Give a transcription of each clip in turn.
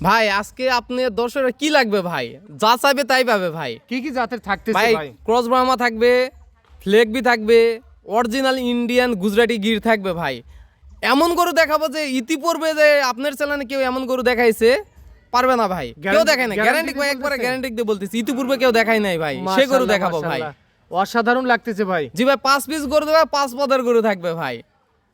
ভাই আজকে আপনি দর্শকের কি লাগবে ভাই, যা চাইবে তাই পাবে ভাই। কি কি জাতের থাকতেছে ভাই ভাই? ক্রস ব্রাহ্মা থাকবে, ফ্লেগবি থাকবে, অরিজিনাল ইন্ডিয়ান গুজরাটি গির থাকবে ভাই। এমন গরু দেখাবো যে ইতিপূর্বে যে আপনার চ্যানেলে কেউ এমন গরু দেখাইছে পারবে না ভাই, কেউ দেখায় না। গ্যারান্টি ভাই, একবারে গ্যারান্টি দিয়ে বলতেছি, ইতিপূর্বে কেউ দেখায় নাই ভাই, সে গরু মাশাআল্লাহ, দেখাবো ভাই। মাশাআল্লাহ। অসাধারণ লাগতেছে ভাই। জি ভাই, 5 পিস গরু দেবে, 5 পদের গরু থাকবে ভাই,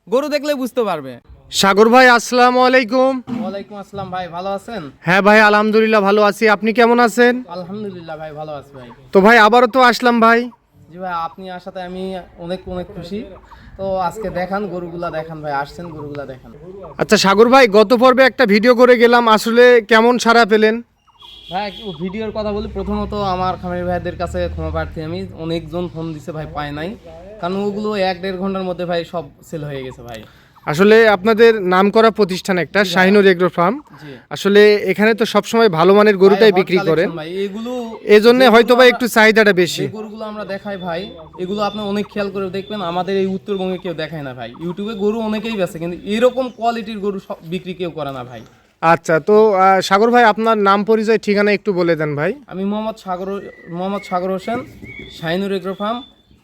গরু দেখলে বুঝতে পারবে। সাগর ভাই আসসালামু আলাইকুম। ওয়ালাইকুম আসসালাম ভাই, ভালো আছেন? হ্যাঁ ভাই, আলহামদুলিল্লাহ ভালো আছি। আপনি কেমন আছেন? আলহামদুলিল্লাহ ভাই, ভালো আছি ভাই। তো ভাই আবারও তো আসলাম ভাই। জি ভাই, আপনি আসাতে আমি অনেক অনেক খুশি। তো আজকে দেখান গরুগুলা, দেখান ভাই, আসছেন গরুগুলা দেখান। আচ্ছা সাগর ভাই, গত পর্বে একটা ভিডিও করে গেলাম, আসলে কেমন সাড়া পেলেন? ভাই ভিডিওর কথা বলি, প্রথমত আমার খামারি ভাইদের কাছে ক্ষমা প্রার্থী আমি। অনেকজন ফোন দিছে ভাই, পায় নাই, কারণ ওগুলো 1-1.5 ঘন্টার মধ্যে ভাই সব সেল হয়ে গেছে ভাই। আসলে আপনাদের নামকরা প্রতিষ্ঠান একটা শাহিনুর এগ্রো ফার্ম। জি আসলে এখানে তো সবসময় ভালো মানের গরুটাই বিক্রি করেন, ভাই। এগুলো এজন্য হয়তো বা একটু চাহিদাটা বেশি। যে গরুগুলো আমরা দেখাই ভাই, এগুলো আপনি অনেক খেয়াল করে দেখবেন, আমাদের এই উত্তরবঙ্গে কেউ দেখায় না ভাই। ইউটিউবে গরু অনেকেই বেছে, কিন্তু এরকম কোয়ালিটির গরু বিক্রি কেউ করে না ভাই। আচ্ছা, তো সাগর ভাই আপনার নাম পরিচয় ঠিকানা একটু বলে দেন ভাই। আমি মোহাম্মদ সাগর হোসেন, শাহিনুর এগ্রো ফার্ম,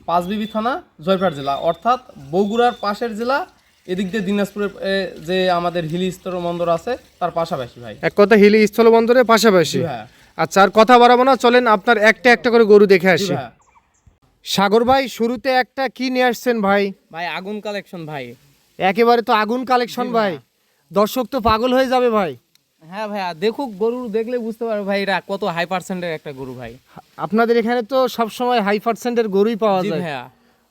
পাঁচবিবি থানা, জয়পুরহাট জেলা, অর্থাৎ বগুড়ার পাশের জেলা। এদিক দিয়ে দিনাজপুরের যে আমাদের হিলি স্থলবন্দর আছে তার পাশাপাশি ভাই। এক কথা হিলি স্থলবন্দরের পাশাপাশি। জি ভাই। আচ্ছা, আর কথা বাড়াবো না, চলেন আপনার একটা একটা করে গরু দেখে জি আসি। ভাই। সাগর ভাই শুরুতে একটা কি নিয়ে আসছেন ভাই? ভাই আগুন কালেকশন ভাই। একেবারে তো আগুন কালেকশন জি ভাই, ভাই। দর্শক তো পাগল হয়ে যাবে ভাই। হ্যাঁ ভাইয়া, দেখুক, গরু দেখলে বুঝতে পারবে ভাই এটা কত হাই পার্সেন্টের একটা গরু ভাই। আপনাদের এখানে তো সব সময় হাই পার্সেন্টের গরুই পাওয়া জি যায়। ভাইয়া।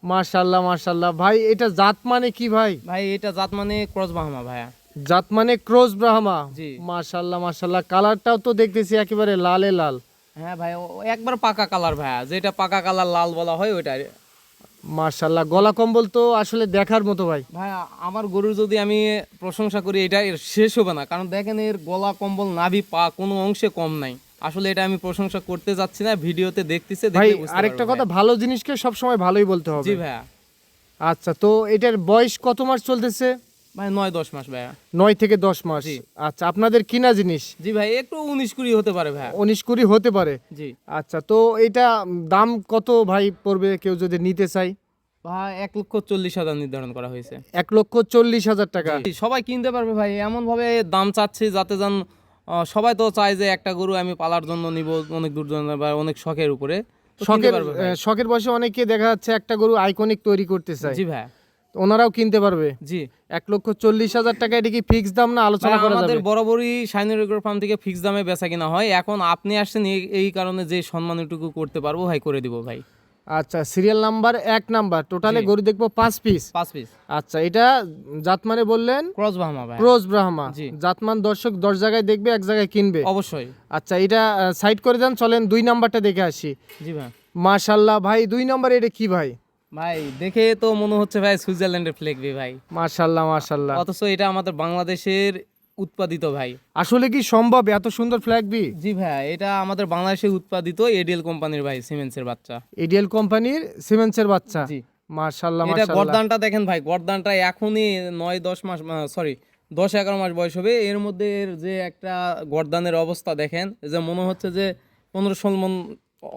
মাশাআল্লাহ মাশাআল্লাহ ভাই, এটা জাত মানে কি ভাই? ভাই এটা জাত মানে ক্রস বাহামা ভাইয়া। জাত মানে ক্রস ব্রাহ্মা। জি। মাশাআল্লাহ মাশাআল্লাহ, কালারটাও তো দেখতেছি একেবারে লালে লাল। হ্যাঁ ভাই, একবার পাকা কালার ভাইয়া, যেটা পাকা কালার লাল বলা হয় ওইটা। মাশাআল্লাহ, গলা কম্বল তো আসলে দেখার মতো ভাই। ভাই আমার গরুর যদি আমি প্রশংসা করি, এটা এর শেষ হবে না, কারণ দেখেন এর গলা, কম্বল, নাভি, পা কোনো অংশে কম নাই। আসলে এটা আমি প্রশংসা করতে যাচ্ছি না, ভিডিওতে দেখতেছে, ভাই দেখলে বুঝতে আরেকটা পারবে কথা, ভাই। ভালো জিনিসকে সব সময় ভালোই বলতে হবে। জি ভাইয়া। আচ্ছা, তো এটার বয়স কত মাস চলতেছে? ভাই 9-10 মাস ভাইয়া। 9 থেকে 10 মাস। জি। আচ্ছা, আপনাদের কিনা জিনিস জি ভাই, একটু 19-20 হতে পারে ভাইয়া। 19-20 হতে পারে। জি আচ্ছা, তো এটা দাম কত ভাই পড়বে কেউ যদি নিতে চাই? ভাই 1,40,000 নির্ধারণ করা হয়েছে। 1,40,000 টাকা। জি, সবাই কিনতে পারবে ভাই, এমন ভাবে দাম চাচ্ছি যাতে যান সবাই তো চায় যে একটা গরু আমি পালার জন্য নিব, অনেক দূর জন্য বা অনেক শখের উপরে, তো কিনতে শখের পারবে ভাই। শখের বয়সে অনেকে দেখা যাচ্ছে একটা গরু আইকনিক তৈরি করতে চায়, জি ভাই। তো ওনারাও কিনতে পারবে। জি 1,40,000 টাকা, এটা কি ফিক্স দাম না আলোচনা ভাই, করা আমাদের যাবে? বরাবরই শাইনুর এগ্রো ফার্ম থেকে ফিক্স দামে বেচা কিনা হয়। এখন আপনি আসছেন এই কারণে যে সম্মানটুকু করতে পারবো ভাই, করে দিব ভাই। আচ্ছা, সিরিয়াল নাম্বার 1 নাম্বার, টোটালে জি। গরু দেখবো 5 পিস। 5 পিস আচ্ছা, এটা জাত মানে বললেন ক্রস বাহামা ভাই। ক্রস ব্রাহ্মা। জি। জাতমান দর্শক 10 জায়গায় দেখবে, 1 জায়গায় কিনবে। অবশ্যই। আচ্ছা, এটা সাইড করে দেন, চলেন 2 নাম্বারটা দেখে আসি। জি ভাই। মাশাআল্লাহ ভাই, 2 নাম্বার এটা কি ভাই? ভাই দেখে তো মনে হচ্ছে ভাই সুইজারল্যান্ডের ফ্লেগবি ভাই, মাশাআল্লাহ মাশাআল্লাহ। অথচ এটা আমাদের বাংলাদেশের উৎপাদিত ভাই। আসলে কি সম্ভব এত সুন্দর ফ্ল্যাগ বি? জি ভাই, এটা আমাদের বাংলাদেশে উৎপাদিত এডিএল কোম্পানির ভাই, সিমেন্সের বাচ্চা। এডিএল কোম্পানির সিমেন্সের বাচ্চা। জি। মাশাআল্লাহ এটা মাশাআল্লাহ। গর্দানটা দেখেন ভাই, গর্দানটা এখনই 9-10 মাস, সরি 10-11 মাস বয়স হবে। এর মধ্যে এর যে একটা গর্দানের অবস্থা দেখেন, যে মনে হচ্ছে যে 15-16 মণ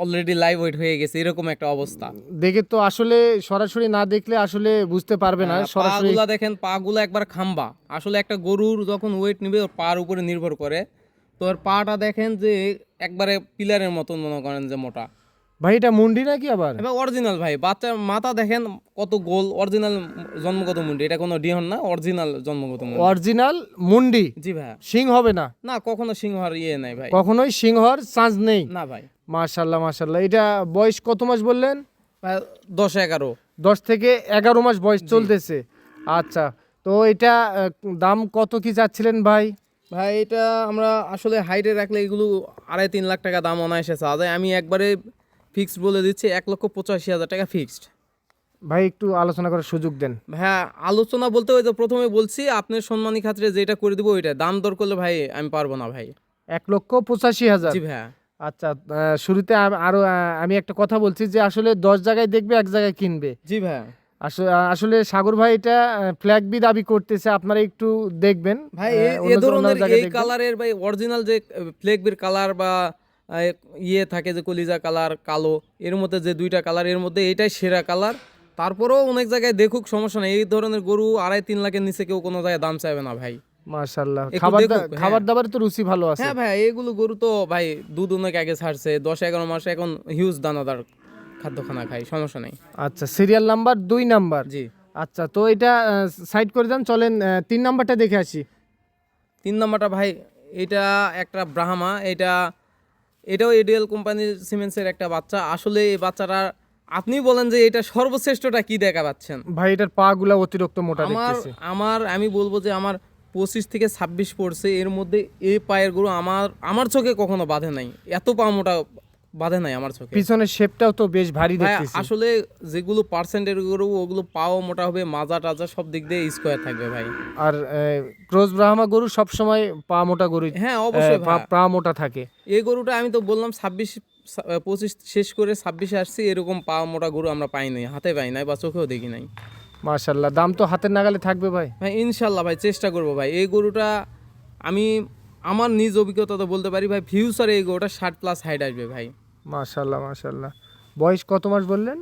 অলরেডি লাইভ ওয়েট হয়ে গেছে, এরকম একটা অবস্থা। দেখে তো আসলে সরাসরি না দেখলে আসলে বুঝতে পারবে না সরাসরি। পাগুলা দেখেন, পাগুলা একবার খাম্বা। আসলে একটা গরুর যখন ওয়েট নিবে ওর পার উপরে নির্ভর করে, তো ওর পাটা দেখেন যে একবারে পিলারের মতন, মনে করেন যে মোটা। ভাই এটা মুন্ডি নাকি আবার? এবার অরিজিনাল ভাই, বাচ্চার মাথা দেখেন কত গোল, অরিজিনাল জন্মগত মুন্ডি, এটা কোনো ডিহন না, অরিজিনাল জন্মগত মুন্ডি। অরিজিনাল মুন্ডি। জি ভাই। সিং হবে না? না, কখনো সিংহর নাই ভাই। কখনোই সিং হওয়ার চান্স নেই। না ভাই। মাশাআল্লাহ মাশাআল্লাহ। এটা বয়স কত মাস বললেন? ভাই 10-11। 10 থেকে 11 মাস বয়স চলতেছে। আচ্ছা, তো এটা দাম কত কি চাচ্ছিলেন ভাই? ভাই এটা আমরা আসলে হাইটে রাখলে এগুলো 2.5-3 লাখ টাকা দাম অনায়াসে চাওয়া যায়। আমি একবারে ফিক্সড বলে দিচ্ছি, 1,85,000 টাকা ফিক্সড। ভাই একটু আলোচনা করার সুযোগ দেন। ভাইয়া আলোচনা বলতে ওই তো প্রথমে বলছি, আপনার সম্মানী খাতিরে যেটা করে দিব ওইটা, দাম দর করলে ভাই আমি পারবো না ভাই। 1,85,000। জি ভাইয়া। আচ্ছা, শুরুতে আরো আমি একটা কথা বলছি যে আসলে 10 জায়গায় দেখবে, 1 জায়গায় কিনবে। জি ভাইয়া। আসলে সাগর ভাই এটা ফ্ল্যাগ বি দাবি করতেছে, আপনারা একটু দেখবেন ভাই অন্য এ ধরনের জায়গায় এই দেখবেন। কালারের ভাই অরিজিনাল যে ফ্লেগবির কালার বা ইয়ে থাকে যে কলিজা কালার কালো, এর মধ্যে যে দুইটা কালার, এর মধ্যে এটাই সেরা কালার। তারপরেও অনেক জায়গায় দেখুক, সমস্যা নেই। এই ধরনের গরু 2.5-3 লাখের নিচে কেউ কোনো জায়গায় দাম চাইবে না ভাই। মাশাআল্লাহ, একটু খাবার দেখুক, হ্যাঁ। খাবার দাবারে তো রুচি ভালো আছে। হ্যাঁ ভাই, এগুলো গরু তো ভাই দুধ অনেক আগে ছাড়ছে, 10-11 মাস এখন হিউজ দানাদার খাদ্যখানা খাই, সমস্যা নেই। আচ্ছা, সিরিয়াল নাম্বার 2 নাম্বার। জি। আচ্ছা, তো এটা সাইড করে দেন, চলেন 3 নাম্বারটা দেখে আসি। 3 নাম্বারটা ভাই, এটা একটা ব্রাহ্মা, এটাও এডিএল কোম্পানির সিমেন্সের একটা বাচ্চা। আসলে এই বাচ্চাটা আপনি বলেন যে এটা সর্বশ্রেষ্ঠটা কি দেখা পাচ্ছেন? ভাই এটার পা গুলা অতিরিক্ত মোটা আমার দেখতেছি। আমার আমি বলবো যে আমার 25 থেকে 26 পড়ছে, এর মধ্যে এই পায়ের গরু আমার চোখে কখনো বাঁধে নাই, এত পা মোটা বাঁধে নাই আমার চোখে। পিছনের শেপটাও তো বেশ ভারী ভাই দেখতেছি। আসলে যেগুলো পার্সেন্টের গরু ওগুলো পাও মোটা হবে, মাজা টাজা সব দিক দিয়ে স্কোয়ার থাকবে ভাই। আর ক্রস ব্রাহ্মা গরু সব সময় পা মোটা গরু, হ্যাঁ অবশ্যই ভাই। পা মোটা থাকে। এই গরুটা আমি তো বললাম 25 শেষ করে 26-এ আসছি, এরকম পা মোটা গরু আমরা পাই নাই, হাতে পাই নাই বা চোখেও দেখি নাই। মাশাআল্লাহ, দাম তো হাতের নাগালে থাকবে ভাই। ভাই ইনশাল্লাহ ভাই, চেষ্টা করবো ভাই। এই গরুটা আমি আমার নিজ অভিজ্ঞতা তো বলতে পারি ভাই, ফিউচারে এই গরুটা 60+ হাইট আসবে ভাই। মাশাআল্লাহ মাশাআল্লাহ। বয়স কত মাস বললেন?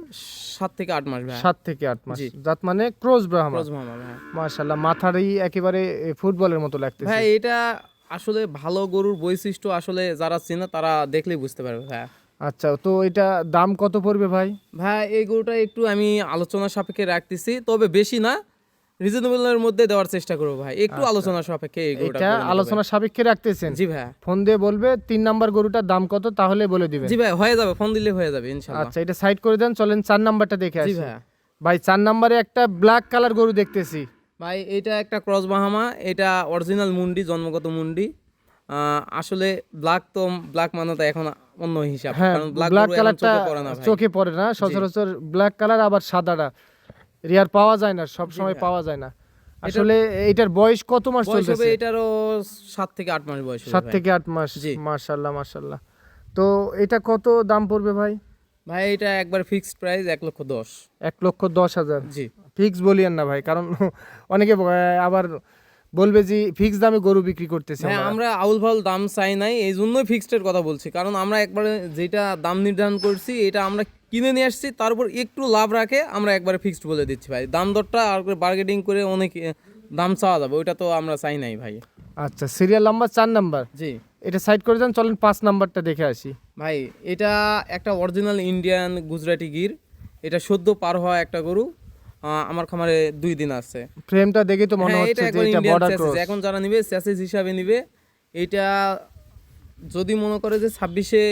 7 থেকে 8 মাস ভাই। 7 থেকে 8 মাস। জি। জাত মানে ক্রস ব্রাহ্মা। ক্রস মামা ভাই। মাশাআল্লাহ, মাথারই একেবারে ফুটবলের মতো লাগতেছে। ভাই এটা আসলে ভালো গরুর বৈশিষ্ট্য আসলে যারা চেনে তারা দেখলেই বুঝতে পারবে ভাই। আচ্ছা, তো এটা দাম কত পড়বে ভাই? ভাই এই গরুটা একটু আমি আলোচনা সাপেক্ষে রাখতেছি, তবে বেশি না, রিজনেবলের মধ্যে দেওয়ার চেষ্টা করবো ভাই, একটু আলোচনা সাপেক্ষে এই গরুটা এটা করে নিতে আলোচনা ভাই। সাপেক্ষে রাখতেছেন? জি ভাই। ফোন দিয়ে বলবে 3 নাম্বার গরুটার দাম কত, তাহলে বলে দিবেন। জি ভাই, হয়ে যাবে, ফোন দিলে হয়ে যাবে ইনশাআল্লাহ। আচ্ছা, এটা সাইড করে দেন, চলেন 4 নাম্বারটা দেখে জি আসি। ভাই। ভাই 4 নাম্বারে একটা ব্ল্যাক কালার গরু দেখতেছি। ভাই এটা একটা ক্রস বাহামা, এটা অরিজিনাল মুন্ডি, জন্মগত মুন্ডি। আসলে ব্ল্যাক মানে তো এখন অন্য হিসাব, হ্যাঁ, কারণ ব্ল্যাক ব্ল্যাক গরু এখন কালারটা চোখে পড়ে না ভাই। চোখে পড়ে না সচরাচর। ব্ল্যাক কালার আবার সাদাটা রিয়ার পাওয়া যায় না, সব সময় ভাই। পাওয়া যায় না। আসলে এটার বয়স কত মাস বয়স হবে চলতেছে? এটারও 7 থেকে 8 মাস বয়স হবে 7 ভাই। থেকে 8 মাস। জি। মাশাআল্লাহ মাশাআল্লাহ। তো এটা কত দাম পড়বে ভাই? ভাই এটা একবার ফিক্সড প্রাইস 1,10,000। 1,10,000। জি। ফিক্স বলিয়েন না ভাই, কারণ অনেকে আবার বলবে যে ফিক্স দামে গরু বিক্রি করতেছে হ্যাঁ, আমরা। আমরা আউল ফাউল দাম চাই নাই, এই জন্যই ফিক্সডের কথা বলছি, কারণ আমরা একবারে যেটা দাম নির্ধারণ করছি এটা আমরা কিনে নিয়ে আসছি, তারপর একটু লাভ রাখে আমরা একবারে ফিক্সড বলে দিচ্ছি ভাই। দাম দরটা আর বার্গেনিং করে অনেক দাম চাওয়া যাবে, ওইটা তো আমরা চাই নাই ভাই। আচ্ছা, সিরিয়াল নাম্বার 4 নাম্বার। জি এটা সাইড করে দেন, চলেন 5 নাম্বারটা দেখে আসি। ভাই, এটা একটা অরিজিনাল ইন্ডিয়ান গুজরাটি গির, এটা সদ্য পার হওয়া একটা গরু। আমার খামারে 2 দিন আছে। ফ্রেমটা দেখে তো মনে হ্যাঁ, হচ্ছে যে একবার এটা Indian বর্ডার chassis, ক্রস। এখন যারা নিবে স্যাসেজ হিসাবে নিবে। এটা যদি মনে করে যে 26-এ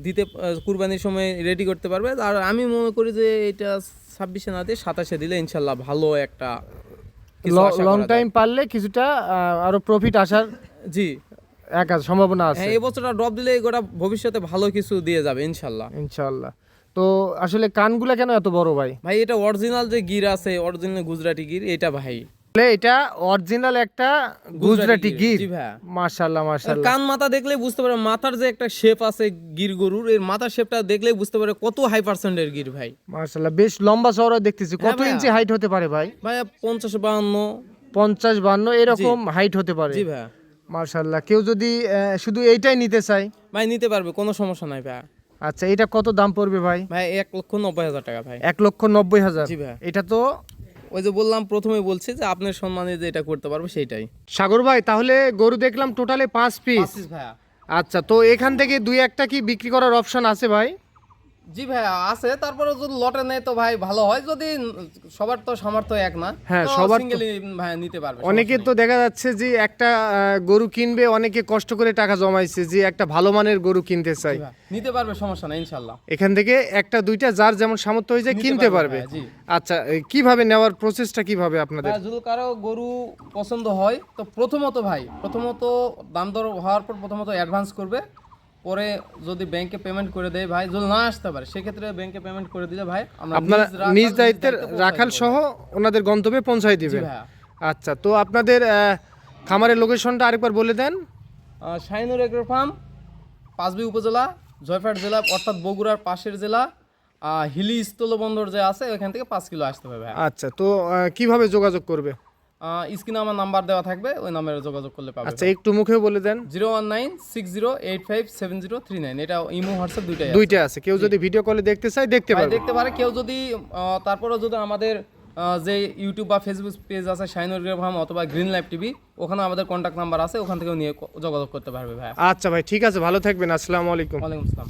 দিতে কুরবানির সময় রেডি করতে পারবে, আর আমি মনে করি যে এটা 26-এ না দিয়ে 27-এ দিলে ইনশাল্লাহ ভালো একটা কিছু আশা লং করা যায়। টাইম পারলে কিছুটা আরো প্রফিট আসার জি সম্ভাবনা আছে হ্যাঁ, এই বছরটা ড্রপ দিলে গোটা ভবিষ্যতে ভালো কিছু দিয়ে যাবে ইনশাল্লাহ। ইনশাআল্লাহ। তো আসলে কানগুলা কেন এত বড় ভাই? ভাই এটা অরিজিনাল যে গির আছে, অরিজিনাল গুজরাটি গির, এটা ভাই এটা অরিজিনাল একটা গুজরাটি গির। জি ভাই। মাশাআল্লাহ মাশাআল্লাহ। কান মাথা দেখলে বুঝতে পারে, মাথার যে একটা শেপ আছে গির গরুর, এর মাথার শেপটা দেখলেই বুঝতে পারে কত হাই পার্সেন্টের গির ভাই। মাশাআল্লাহ, বেশ লম্বা চওড়া দেখতেছি। হ্যাঁ কত ভাইয়া। ইঞ্চি হাইট হতে পারে ভাই? ভাই 50-52। 50-52 এরকম হাইট হতে পারে। জি ভাই। মাশাআল্লাহ, কেউ যদি শুধু এইটাই নিতে চায়? ভাই নিতে পারবে, কোনো সমস্যা নাই ভাই। আচ্ছা, এটা কত দাম পড়বে ভাই? ভাই 1,90,000 টাকা ভাই। 1,90,000। জি ভাই। এটা তো ওই যে বললাম, প্রথমে বলছি যে আপনার সম্মানে যে এটা করতে পারবো সেইটাই। সাগর ভাই, তাহলে গরু দেখলাম টোটালে 5 পিস। ভাইয়া। আচ্ছা, তো এখান থেকে 2-1টা কি বিক্রি করার অপশন আছে ভাই? জি ভাইয়া আছে, তারপরে যদি লটে নেয় তো ভাই ভালো হয়, যদি সবার তো সামর্থ্য এক না। হ্যাঁ, সবার তো- সিঙ্গেলি ভাই নিতে পারবে। অনেকে তো দেখা যাচ্ছে যে একটা গরু কিনবে, অনেকে কষ্ট করে টাকা জমাইছে যে একটা ভালো মানের গরু কিনতে চাই। সমস্যা নেই। নিতে পারবে, সমস্যা নাই ইনশাল্লাহ। এখান থেকে 1-2টা যার যেমন সামর্থ্য হয়েছে নিতে কিনতে পারবে, পারবে। হ্যাঁ, জি। আচ্ছা, কিভাবে নেওয়ার প্রসেসটা কিভাবে আপনাদের? ভাই, যদি কারো গরু পছন্দ হয় তো প্রথমত দাম দর হওয়ার পর প্রথমত অ্যাডভান্স করবে, পরে যদি ব্যাংকে পেমেন্ট করে দেয় ভাই, যদি না আসতে পারে সেক্ষেত্রে ব্যাংকে পেমেন্ট করে দিলে ভাই আমরা আপনারা নিজ দায়িত্বের পৌঁছায় রাখাল দেব। সহ ওনাদের গন্তব্যে পৌঁছাই জি দিবেন। ভাইয়া। আচ্ছা, তো আপনাদের খামারের লোকেশনটা আরেকবার বলে দেন। শাহিনুর এগ্রো ফার্ম, পাঁচবি উপজেলা, জয়ফাট জেলা, অর্থাৎ বগুড়ার পাশের জেলা। হিলি স্থলবন্দর যে আছে ওইখান থেকে 5 কিলো আসতে হবে ভাই। আচ্ছা, তো কিভাবে যোগাযোগ করবে? স্ক্রিনে আমার নাম্বার দেওয়া থাকবে, ওই নাম্বারে যোগাযোগ করলে পাবে। আচ্ছা, একটু মুখে বলে দেন। 01960857039, এটা ইমো হোয়াটসঅ্যাপ দুইটাই আছে। দুইটা আছে, কেউ যদি ভিডিও কলে দেখতে চায় দেখতে ভাই পারবে। দেখতে পারে কেউ যদি তারপরে যদি আমাদের যে ইউটিউব বা ফেসবুক পেজ আছে শাহিনুর ফার্ম অথবা গ্রিন লাইফ টিভি, ওখানে আমাদের কন্ট্যাক্ট নাম্বার আছে, ওখান থেকেও নিয়ে যোগাযোগ করতে পারবে ভাই। আচ্ছা ভাই, ঠিক আছে, ভালো থাকবেন, আসসালামু আলাইকুম। ওয়ালাইকুম আসসালাম।